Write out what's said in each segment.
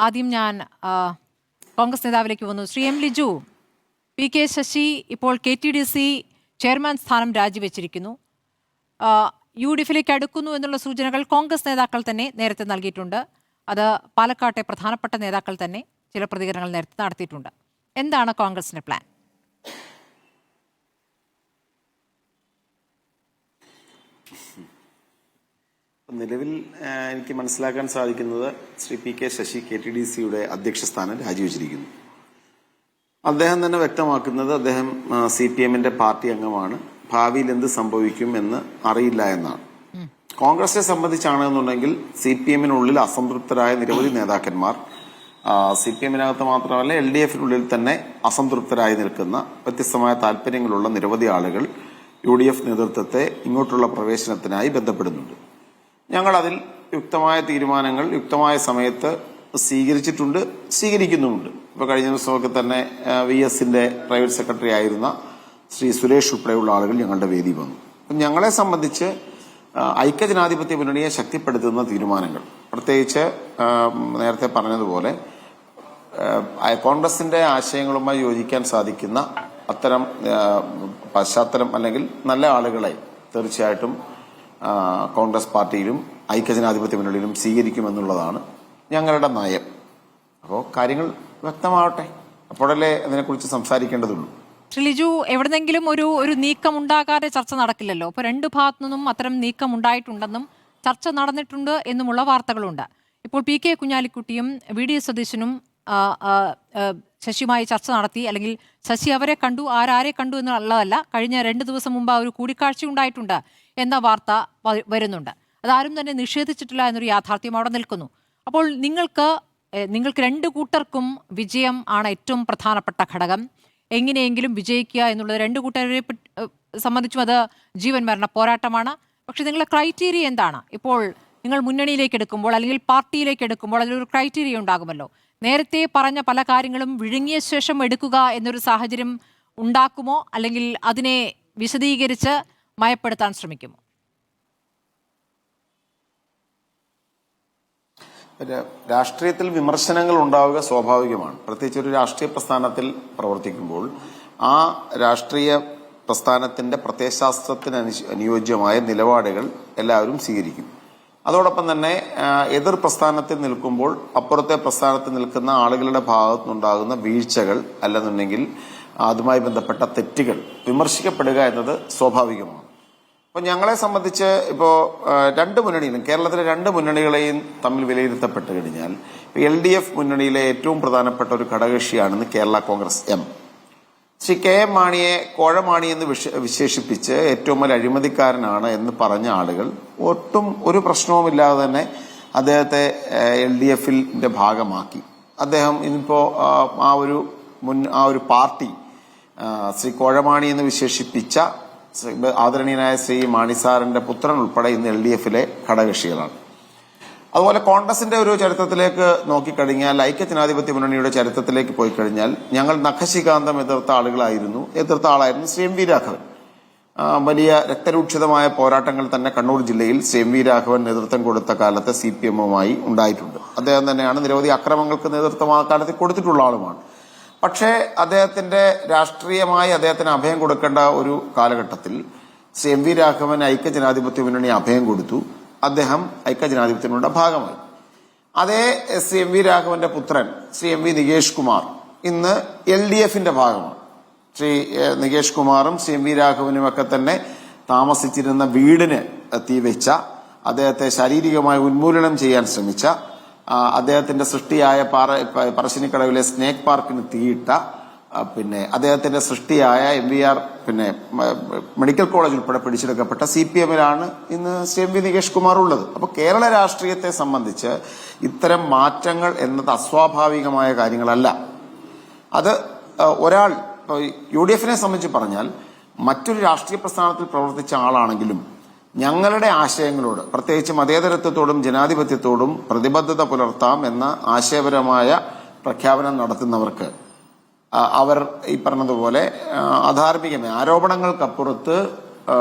ആദ്യം ഞാൻ കോൺഗ്രസ് നേതാവിലേക്ക് വന്നു. Shri M Liju, P K Sasi ഇപ്പോൾ KTDC ചെയർമാൻ സ്ഥാനം രാജിവെച്ചിരിക്കുന്നു. UDF-ലേക്ക് അടുക്കുന്നു എന്നുള്ള സൂചനകൾ കോൺഗ്രസ് നേതാക്കൾ തന്നെ നേരത്തെ നൽകിയിട്ടുണ്ട്. അത് പാലക്കാട്ടെ പ്രധാനപ്പെട്ട നേതാക്കൾ തന്നെ ചില പ്രതികരണങ്ങൾ നേരത്തെ നടത്തിയിട്ടുണ്ട്. എന്താണ് കോൺഗ്രസിന്റെ പ്ലാൻ? നിലവിൽ എനിക്ക് മനസ്സിലാക്കാൻ സാധിക്കുന്നത് ശ്രീ പി കെ ശശി KTDC-യുടെ അധ്യക്ഷ സ്ഥാനം രാജിവെച്ചിരിക്കുന്നു. അദ്ദേഹം തന്നെ വ്യക്തമാക്കുന്നത് അദ്ദേഹം CPM-ന്റെ പാർട്ടി അംഗമാണ്, ഭാവിയിൽ എന്ത് സംഭവിക്കും എന്ന് അറിയില്ല എന്നാണ്. കോൺഗ്രസിനെ സംബന്ധിച്ചാണെന്നുണ്ടെങ്കിൽ CPM-നുള്ളിൽ അസംതൃപ്തരായ നിരവധി നേതാക്കന്മാർ, CPM-നകത്ത് മാത്രമല്ല LDF-നുള്ളിൽ തന്നെ അസംതൃപ്തരായി നിൽക്കുന്ന വ്യത്യസ്തമായ താല്പര്യങ്ങളുള്ള നിരവധി ആളുകൾ UDF നേതൃത്വത്തെ ഇങ്ങോട്ടുള്ള പ്രവേശനത്തിനായി ബന്ധപ്പെടുന്നുണ്ട്. ഞങ്ങൾ അതിൽ യുക്തമായ തീരുമാനങ്ങൾ യുക്തമായ സമയത്ത് സ്വീകരിച്ചിട്ടുണ്ട്, സ്വീകരിക്കുന്നുമുണ്ട്. ഇപ്പോൾ കഴിഞ്ഞ ദിവസമൊക്കെ തന്നെ VS-ന്റെ പ്രൈവറ്റ് സെക്രട്ടറി ആയിരുന്ന ശ്രീ സുരേഷ് ഉൾപ്പെടെയുള്ള ആളുകൾ ഞങ്ങളുടെ വേദി വന്നു. ഞങ്ങളെ സംബന്ധിച്ച് ഐക്യജനാധിപത്യ മുന്നണിയെ ശക്തിപ്പെടുത്തുന്ന തീരുമാനങ്ങൾ, പ്രത്യേകിച്ച് നേരത്തെ പറഞ്ഞതുപോലെ കോൺഗ്രസിന്റെ ആശയങ്ങളുമായി യോജിക്കാൻ സാധിക്കുന്ന അത്തരം പശ്ചാത്തലം അല്ലെങ്കിൽ നല്ല ആളുകളെ തീർച്ചയായിട്ടും കോൺഗ്രസ് പാർട്ടിയിലും ഐക്യജനാധിപത്യ മുന്നണിയിലും സ്വീകരിക്കുമെന്നുള്ളതാണ് ഞങ്ങളുടെ നയം. അപ്പോൾ കാര്യങ്ങൾ വ്യക്തമാവട്ടെ, അപ്പോഴല്ലേ അതിനെക്കുറിച്ച് സംസാരിക്കേണ്ടതുള്ളൂ. ലിജു, എവിടെന്നെങ്കിലും ഒരു നീക്കം ഉണ്ടാകാതെ ചർച്ച നടക്കില്ലല്ലോ. അപ്പോൾ രണ്ട് ഭാഗത്തു നിന്നും അത്തരം നീക്കം ഉണ്ടായിട്ടുണ്ടെന്നും ചർച്ച നടന്നിട്ടുണ്ട് എന്നുമുള്ള വാർത്തകളുണ്ട്. ഇപ്പോൾ PK കുഞ്ഞാലിക്കുട്ടിയും VD സതീശനും ശശിയുമായി ചർച്ച നടത്തി, അല്ലെങ്കിൽ ശശി അവരെ കണ്ടു, ആരെ കണ്ടു എന്നുള്ളതല്ല, കഴിഞ്ഞ 2 ദിവസം മുമ്പ് ഒരു കൂടിക്കാഴ്ച ഉണ്ടായിട്ടുണ്ട് എന്ന വാർത്ത വരുന്നുണ്ട്. അതാരും തന്നെ നിഷേധിച്ചിട്ടില്ല എന്നൊരു യാഥാർത്ഥ്യം അവിടെ നിൽക്കുന്നു. അപ്പോൾ നിങ്ങൾക്ക് 2 കൂട്ടർക്കും വിജയം ആണ് ഏറ്റവും പ്രധാനപ്പെട്ട ഘടകം. എങ്ങനെയെങ്കിലും വിജയിക്കുക എന്നുള്ളത് 2 കൂട്ടരെ സംബന്ധിച്ചും അത് ജീവൻ മരണ പോരാട്ടമാണ്. പക്ഷെ നിങ്ങളുടെ ക്രൈറ്റീരിയ എന്താണ്? ഇപ്പോൾ നിങ്ങൾ മുന്നണിയിലേക്ക് എടുക്കുമ്പോൾ അല്ലെങ്കിൽ പാർട്ടിയിലേക്ക് എടുക്കുമ്പോൾ അതിലൊരു ക്രൈറ്റീരിയ ഉണ്ടാകുമല്ലോ. നേരത്തെ പറഞ്ഞ പല കാര്യങ്ങളും വിഴുങ്ങിയ ശേഷം എടുക്കുക എന്നൊരു സാഹചര്യം ഉണ്ടാക്കുമോ, അല്ലെങ്കിൽ അതിനെ വിശദീകരിച്ച് മയപ്പെടുത്താൻ ശ്രമിക്കുമോ? രാഷ്ട്രീയത്തിൽ വിമർശനങ്ങൾ ഉണ്ടാവുക സ്വാഭാവികമാണ്. പ്രത്യേകിച്ച് ഒരു രാഷ്ട്രീയ പ്രസ്ഥാനത്തിൽ പ്രവർത്തിക്കുമ്പോൾ ആ രാഷ്ട്രീയ പ്രസ്ഥാനത്തിന്റെ പ്രത്യയശാസ്ത്രത്തിന് അനുയോജ്യമായ നിലപാടുകൾ എല്ലാവരും സ്വീകരിക്കും. അതോടൊപ്പം തന്നെ എതിർ പ്രസ്ഥാനത്തിൽ നിൽക്കുമ്പോൾ അപ്പുറത്തെ പ്രസ്ഥാനത്തിൽ നിൽക്കുന്ന ആളുകളുടെ ഭാഗത്തുനിന്നുണ്ടാകുന്ന വീഴ്ചകൾ അല്ലെന്നുണ്ടെങ്കിൽ അതുമായി ബന്ധപ്പെട്ട തെറ്റുകൾ വിമർശിക്കപ്പെടുക എന്നത് സ്വാഭാവികമാണ്. അപ്പോൾ ഞങ്ങളെ സംബന്ധിച്ച് ഇപ്പോൾ 2 മുന്നണിയിലും, കേരളത്തിലെ 2 മുന്നണികളെയും തമ്മിൽ വിലയിരുത്തപ്പെട്ട് കഴിഞ്ഞാൽ LDF മുന്നണിയിലെ ഏറ്റവും പ്രധാനപ്പെട്ട ഒരു ഘടകകക്ഷിയാണെന്ന് കേരള കോൺഗ്രസ് M. ശ്രീ KM മാണിയെ കോഴമാണി എന്ന് വിശേഷിപ്പിച്ച് ഏറ്റവും വലിയ അഴിമതിക്കാരനാണ് എന്ന് പറഞ്ഞ ആളുകൾ ഒട്ടും ഒരു പ്രശ്നവുമില്ലാതെ തന്നെ അദ്ദേഹത്തെ LDF-ന്റെ ഭാഗമാക്കി. അദ്ദേഹം ഇന്നിപ്പോ ആ ഒരു പാർട്ടി ശ്രീ കോഴമാണി എന്ന് വിശേഷിപ്പിച്ച ആദരണീയനായ ശ്രീ മാണി സാറിന്റെ പുത്രൻ ഉൾപ്പെടെ ഇന്ന് LDF-ലെ ഘടകകക്ഷികളാണ്. അതുപോലെ കോൺഗ്രസിന്റെ ഒരു ചരിത്രത്തിലേക്ക് നോക്കിക്കഴിഞ്ഞാൽ, ഐക്യജനാധിപത്യ മുന്നണിയുടെ ചരിത്രത്തിലേക്ക് പോയി കഴിഞ്ഞാൽ ഞങ്ങൾ നഖശികാന്തം എതിർത്ത ആളായിരുന്നു ശ്രീ MV രാഘവൻ. വലിയ രക്തരൂക്ഷിതമായ പോരാട്ടങ്ങൾ തന്നെ കണ്ണൂർ ജില്ലയിൽ ശ്രീ MV രാഘവൻ നേതൃത്വം കൊടുത്ത കാലത്ത് CPM-മായി ഉണ്ടായിട്ടുണ്ട്. അദ്ദേഹം തന്നെയാണ് നിരവധി അക്രമങ്ങൾക്ക് നേതൃത്വം ആ കാലത്ത് കൊടുത്തിട്ടുള്ള ആളുമാണ്. പക്ഷേ അദ്ദേഹത്തിന്റെ രാഷ്ട്രീയമായി അദ്ദേഹത്തിന് അഭയം കൊടുക്കേണ്ട ഒരു കാലഘട്ടത്തിൽ ശ്രീ MV രാഘവൻ ഐക്യജനാധിപത്യ മുന്നണി അഭയം കൊടുത്തു. അദ്ദേഹം ഐക്യജനാധിപത്യങ്ങളുടെ ഭാഗമായി. അതേ ശ്രീ MV രാഘവന്റെ പുത്രൻ ശ്രീ MV നികേഷ് കുമാർ ഇന്ന് LDF-ന്റെ ഭാഗമാണ്. ശ്രീ നികേഷ് കുമാറും ശ്രീ MV രാഘവനും ഒക്കെ തന്നെ താമസിച്ചിരുന്ന വീടിന് തീവെച്ച, അദ്ദേഹത്തെ ശാരീരികമായി ഉന്മൂലനം ചെയ്യാൻ ശ്രമിച്ച, അദ്ദേഹത്തിന്റെ സൃഷ്ടിയായ പറശ്ശിനിക്കടവിലെ സ്നേക് പാർക്കിന് തീയിട്ട, പിന്നെ അദ്ദേഹത്തിന്റെ സൃഷ്ടിയായ MVR മെഡിക്കൽ കോളേജ് ഉൾപ്പെടെ പിടിച്ചെടുക്കപ്പെട്ട CPM-ലാണ് ഇന്ന് ശ്രീ MV നികേഷ് കുമാർ ഉള്ളത്. അപ്പോൾ കേരള രാഷ്ട്രീയത്തെ സംബന്ധിച്ച് ഇത്തരം മാറ്റങ്ങൾ എന്നത് അസ്വാഭാവികമായ കാര്യങ്ങളല്ല. അത് ഒരാൾ UDF-നെ സംബന്ധിച്ച് പറഞ്ഞാൽ മറ്റൊരു രാഷ്ട്രീയ പ്രസ്ഥാനത്തിൽ പ്രവർത്തിച്ച ആളാണെങ്കിലും ഞങ്ങളുടെ ആശയങ്ങളോട്, പ്രത്യേകിച്ച് മതേതരത്വത്തോടും ജനാധിപത്യത്തോടും പ്രതിബദ്ധത പുലർത്താം എന്ന ആശയപരമായ പ്രഖ്യാപനം നടത്തുന്നവർക്ക് അവർ ഈ പറഞ്ഞതുപോലെ ആരോപണങ്ങൾക്കപ്പുറത്ത്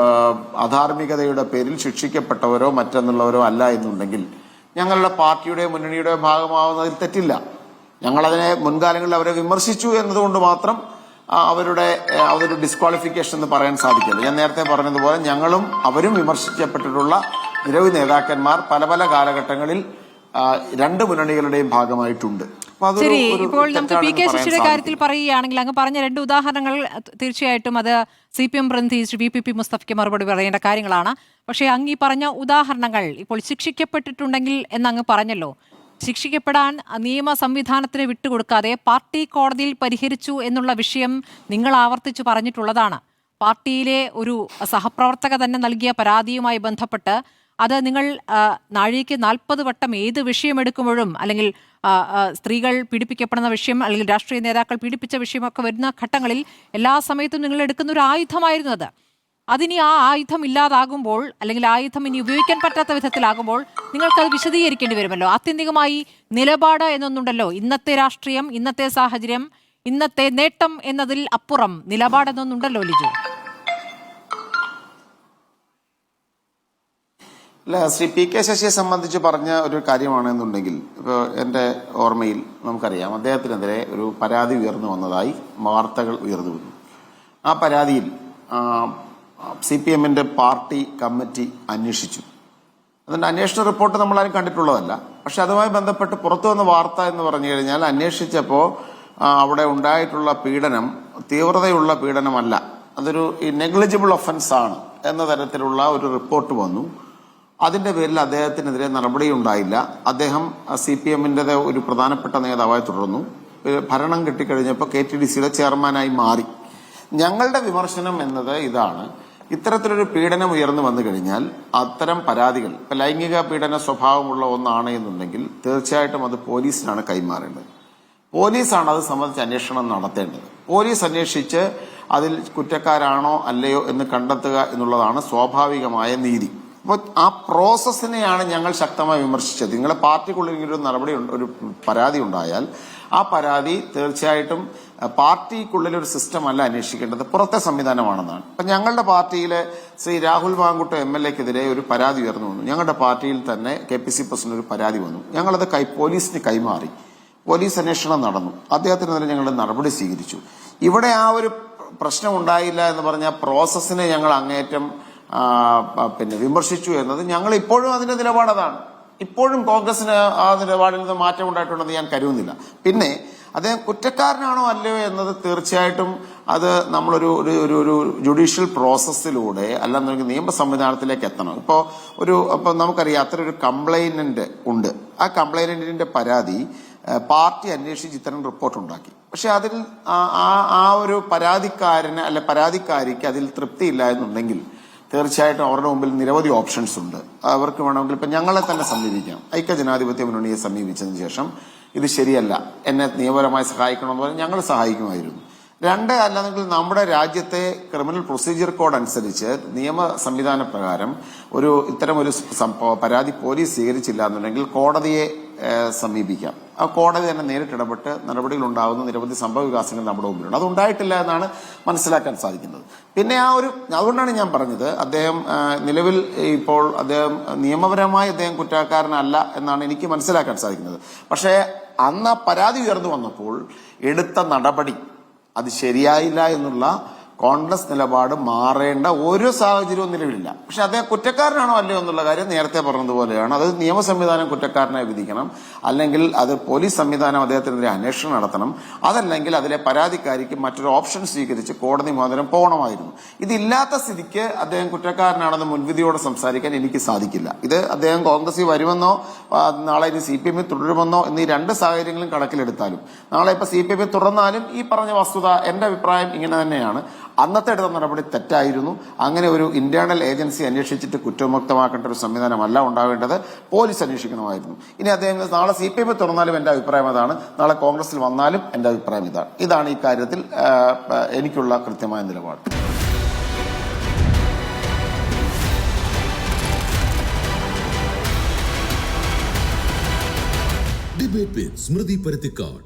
അധാർമികതയുടെ പേരിൽ ശിക്ഷിക്കപ്പെട്ടവരോ മറ്റെന്നുള്ളവരോ അല്ല എന്നുണ്ടെങ്കിൽ ഞങ്ങളുടെ പാർട്ടിയുടെയോ മുന്നണിയുടെയോ ഭാഗമാവുന്നതിൽ തെറ്റില്ല. ഞങ്ങളതിനെ മുൻകാലങ്ങളിൽ അവരെ വിമർശിച്ചു എന്നതുകൊണ്ട് മാത്രം അവരുടെ അതൊരു ഡിസ്ക്വാളിഫിക്കേഷൻ എന്ന് പറയാൻ സാധിക്കില്ല. ഞാൻ നേരത്തെ പറഞ്ഞതുപോലെ ഞങ്ങളും അവരും വിമർശിക്കപ്പെട്ടിട്ടുള്ള നിരവധി നേതാക്കന്മാർ പല പല കാലഘട്ടങ്ങളിൽ രണ്ട് മുന്നണികളുടെയും ഭാഗമായിട്ടുണ്ട്. ശരി, ഇപ്പോൾ നമുക്ക് പി കെ ശശിയുടെ കാര്യത്തിൽ പറയുകയാണെങ്കിൽ അങ്ങ് പറഞ്ഞ രണ്ട് ഉദാഹരണങ്ങൾ തീർച്ചയായിട്ടും അത് CPM പ്രതിനിധി ശ്രീ VPP മുസ്തഫയ്ക്ക് മറുപടി പറയേണ്ട കാര്യങ്ങളാണ്. പക്ഷേ അങ്ങ് ഈ പറഞ്ഞ ഉദാഹരണങ്ങൾ ഇപ്പോൾ ശിക്ഷിക്കപ്പെട്ടിട്ടുണ്ടെങ്കിൽ എന്നങ്ങ് പറഞ്ഞല്ലോ, ശിക്ഷിക്കപ്പെടാൻ നിയമ സംവിധാനത്തിന് വിട്ടുകൊടുക്കാതെ പാർട്ടി കോടതിയിൽ പരിഹരിച്ചു എന്നുള്ള വിഷയം നിങ്ങൾ ആവർത്തിച്ചു പറഞ്ഞിട്ടുള്ളതാണ്. പാർട്ടിയിലെ ഒരു സഹപ്രവർത്തക തന്നെ നൽകിയ പരാതിയുമായി ബന്ധപ്പെട്ട് അത് നിങ്ങൾ നാഴികയ്ക്ക് 40 വട്ടം ഏത് വിഷയമെടുക്കുമ്പോഴും, അല്ലെങ്കിൽ സ്ത്രീകൾ പീഡിപ്പിക്കപ്പെടുന്ന വിഷയം, അല്ലെങ്കിൽ രാഷ്ട്രീയ നേതാക്കൾ പീഡിപ്പിച്ച വിഷയമൊക്കെ വരുന്ന ഘട്ടങ്ങളിൽ എല്ലാ സമയത്തും നിങ്ങൾ എടുക്കുന്ന ഒരു ആയുധമായിരുന്നു അത്. അതിനി ആ ആയുധം ഇല്ലാതാകുമ്പോൾ, അല്ലെങ്കിൽ ആയുധം ഇനി ഉപയോഗിക്കാൻ പറ്റാത്ത വിധത്തിലാകുമ്പോൾ നിങ്ങൾക്കത് വിശദീകരിക്കേണ്ടി വരുമല്ലോ. ആത്യന്തികമായി നിലപാട് എന്നൊന്നുണ്ടല്ലോ. ഇന്നത്തെ രാഷ്ട്രീയം, ഇന്നത്തെ സാഹചര്യം, ഇന്നത്തെ നേട്ടം എന്നതിൽ അപ്പുറം നിലപാടെന്നൊന്നുണ്ടല്ലോ ലിജു. അല്ല, ശ്രീ പി കെ ശശിയെ സംബന്ധിച്ച് പറഞ്ഞ ഒരു കാര്യമാണെന്നുണ്ടെങ്കിൽ, ഇപ്പോൾ എൻ്റെ ഓർമ്മയിൽ നമുക്കറിയാം അദ്ദേഹത്തിനെതിരെ ഒരു പരാതി ഉയർന്നു വന്നതായി വാർത്തകൾ ഉയർന്നു വന്നു. ആ പരാതിയിൽ CPM-ന്റെ പാർട്ടി കമ്മിറ്റി അന്വേഷിച്ചു. അതിൻ്റെ അന്വേഷണ റിപ്പോർട്ട് നമ്മളാരും കണ്ടിട്ടുള്ളതല്ല. പക്ഷെ അതുമായി ബന്ധപ്പെട്ട് പുറത്തു വന്ന വാർത്ത എന്ന് പറഞ്ഞു കഴിഞ്ഞാൽ, അന്വേഷിച്ചപ്പോൾ അവിടെ ഉണ്ടായിട്ടുള്ള പീഡനം തീവ്രതയുള്ള പീഡനമല്ല, അതൊരു നെഗ്ലിജിബിൾ ഒഫൻസ് ആണ് എന്ന തരത്തിലുള്ള ഒരു റിപ്പോർട്ട് വന്നു. അതിന്റെ പേരിൽ അദ്ദേഹത്തിനെതിരെ നടപടിയുണ്ടായില്ല. അദ്ദേഹം CPM-ന്റെ ഒരു പ്രധാനപ്പെട്ട നേതാവായി തുടർന്നു. ഭരണം കിട്ടിക്കഴിഞ്ഞപ്പോൾ KTDCയുടെ ചെയർമാനായി മാറി. ഞങ്ങളുടെ വിമർശനം എന്നത് ഇതാണ്: ഇത്തരത്തിലൊരു പീഡനം ഉയർന്നു വന്നു കഴിഞ്ഞാൽ അത്തരം പരാതികൾ, ഇപ്പൊ ലൈംഗിക പീഡന സ്വഭാവമുള്ള ഒന്നാണ് എന്നുണ്ടെങ്കിൽ തീർച്ചയായിട്ടും അത് പോലീസിനാണ് കൈമാറേണ്ടത്. പോലീസാണ് അത് സംബന്ധിച്ച് അന്വേഷണം നടത്തേണ്ടത്. പോലീസ് അന്വേഷിച്ച് അതിൽ കുറ്റക്കാരാണോ അല്ലയോ എന്ന് കണ്ടെത്തുക എന്നുള്ളതാണ് സ്വാഭാവികമായ നീതി. അപ്പോൾ ആ പ്രോസസ്സിനെയാണ് ഞങ്ങൾ ശക്തമായി വിമർശിച്ചത്. നിങ്ങളുടെ പാർട്ടിക്കുള്ളിൽ ഒരു നടപടി, ഒരു പരാതി ഉണ്ടായാൽ ആ പരാതി തീർച്ചയായിട്ടും പാർട്ടിക്കുള്ളിൽ ഒരു സിസ്റ്റം അല്ല അന്വേഷിക്കേണ്ടത്, പുറത്തെ സംവിധാനമാണെന്നാണ്. അപ്പം ഞങ്ങളുടെ പാർട്ടിയിലെ ശ്രീ രാഹുൽ മാങ്കുട്ട MLA-ക്കെതിരെ ഒരു പരാതി ഉയർന്നു വന്നു. ഞങ്ങളുടെ പാർട്ടിയിൽ തന്നെ KPC പ്രസിഡന്റ് ഒരു പരാതി വന്നു. ഞങ്ങളത് പോലീസിന് കൈമാറി. പോലീസ് അന്വേഷണം നടന്നു. അദ്ദേഹത്തിനെതിരെ ഞങ്ങൾ നടപടി സ്വീകരിച്ചു. ഇവിടെ ആ ഒരു പ്രശ്നം ഉണ്ടായില്ല എന്ന് പറഞ്ഞ പ്രോസസ്സിനെ ഞങ്ങൾ അങ്ങേറ്റം വിമർശിച്ചു എന്നത് ഞങ്ങൾ ഇപ്പോഴും അതിന്റെ നിലപാടതാണ്. ഇപ്പോഴും കോൺഗ്രസിന് ആ നിലപാടിൽ നിന്ന് മാറ്റം ഉണ്ടായിട്ടുണ്ടെന്ന് ഞാൻ കരുതുന്നില്ല. പിന്നെ അദ്ദേഹം കുറ്റക്കാരനാണോ അല്ലയോ എന്നത് തീർച്ചയായിട്ടും അത് നമ്മളൊരു ഒരു ജുഡീഷ്യൽ പ്രോസസ്സിലൂടെ അല്ലെന്നുണ്ടെങ്കിൽ നിയമ സംവിധാനത്തിലേക്ക് എത്തണം. ഇപ്പൊ നമുക്കറിയാം അത്തരൊരു കംപ്ലൈനന്റ് ഉണ്ട്. ആ കംപ്ലൈനന്റിന്റെ പരാതി പാർട്ടി അന്വേഷിച്ച് ഇത്തരം റിപ്പോർട്ട് ഉണ്ടാക്കി. പക്ഷെ അതിൽ ആ ഒരു പരാതിക്കാരന് അല്ലെ പരാതിക്കാരിക്ക് അതിൽ തൃപ്തിയില്ല എന്നുണ്ടെങ്കിൽ തീർച്ചയായിട്ടും അവരുടെ മുമ്പിൽ നിരവധി ഓപ്ഷൻസ് ഉണ്ട്. അവർക്ക് വേണമെങ്കിൽ ഇപ്പൊ ഞങ്ങളെ തന്നെ സമീപിക്കാം. ഐക്യജനാധിപത്യ മുന്നണിയെ സമീപിച്ചതിന് ശേഷം ഇത് ശരിയല്ല, എന്നെ നിയമപരമായി സഹായിക്കണമെന്ന് പറഞ്ഞാൽ ഞങ്ങൾ സഹായിക്കുമായിരുന്നു. അല്ലാതെങ്കിൽ നമ്മുടെ രാജ്യത്തെ ക്രിമിനൽ പ്രൊസീജിയർ കോഡ് അനുസരിച്ച് നിയമ സംവിധാന പ്രകാരം ഇത്തരം ഒരു പരാതി പോലീസ് സ്വീകരിച്ചില്ല എന്നുണ്ടെങ്കിൽ കോടതിയെ സമീപിക്കാം. ആ കോടതി തന്നെ നേരിട്ടിടപെട്ട് നടപടികൾ ഉണ്ടാകുന്ന നിരവധി സംഭവ വികാസങ്ങൾ നമ്മുടെ മുമ്പിലുണ്ട്. അത് ഉണ്ടായിട്ടില്ല എന്നാണ് മനസ്സിലാക്കാൻ സാധിക്കുന്നത്. പിന്നെ അതുകൊണ്ടാണ് ഞാൻ പറഞ്ഞത്, അദ്ദേഹം നിലവിൽ ഇപ്പോൾ നിയമപരമായി അദ്ദേഹം കുറ്റക്കാരനല്ല എന്നാണ് എനിക്ക് മനസ്സിലാക്കാൻ സാധിക്കുന്നത്. പക്ഷേ അന്ന് ആ പരാതി ഉയർന്നു വന്നപ്പോൾ എടുത്ത നടപടി അത് ശരിയായില്ല എന്നുള്ള കോൺഗ്രസ് നിലപാട് മാറേണ്ട ഒരു സാഹചര്യവും നിലവിലില്ല. പക്ഷെ അദ്ദേഹം കുറ്റക്കാരനാണോ അല്ലയോ എന്നുള്ള കാര്യം നേരത്തെ പറഞ്ഞതുപോലെയാണ്. അത് നിയമ സംവിധാനം കുറ്റക്കാരനായി വിധിക്കണം, അല്ലെങ്കിൽ അത് പോലീസ് സംവിധാനം അദ്ദേഹത്തിനെതിരെ അന്വേഷണം നടത്തണം, അതല്ലെങ്കിൽ അതിലെ പരാതിക്കാരിക്ക് മറ്റൊരു ഓപ്ഷൻ സ്വീകരിച്ച് കോടതി മുഖാന്തരം പോകണമായിരുന്നു. ഇതില്ലാത്ത സ്ഥിതിക്ക് അദ്ദേഹം കുറ്റക്കാരനാണെന്ന് മുൻവിധിയോടെ സംസാരിക്കാൻ എനിക്ക് സാധിക്കില്ല. ഇത് അദ്ദേഹം കോൺഗ്രസിൽ വരുമെന്നോ നാളെ ഇനി CPM തുടരുമെന്നോ എന്നീ രണ്ട് സാഹചര്യങ്ങളും കണക്കിലെടുത്താലും, നാളെ ഇപ്പൊ CPM തുടർന്നാലും ഈ പറഞ്ഞ വസ്തുത എന്റെ അഭിപ്രായം ഇങ്ങനെ തന്നെയാണ്. അന്നത്തെ എടുത്ത നടപടി തെറ്റായിരുന്നു. അങ്ങനെ ഒരു ഇന്റേണൽ ഏജൻസി അന്വേഷിച്ചിട്ട് കുറ്റമുക്തമാക്കേണ്ട ഒരു സംവിധാനമല്ല ഉണ്ടാവേണ്ടത്, പോലീസ് അന്വേഷിക്കണമായിരുന്നു. ഇനി അദ്ദേഹം നാളെ CPM തുറന്നാലും എന്റെ അഭിപ്രായം അതാണ്, നാളെ കോൺഗ്രസിൽ വന്നാലും എന്റെ അഭിപ്രായം ഇതാണ് ഈ കാര്യത്തിൽ എനിക്കുള്ള കൃത്യമായ നിലപാട്. ഡിബേറ്റ് വിത്ത് സ്മൃതി പരുത്തിക്കാട്.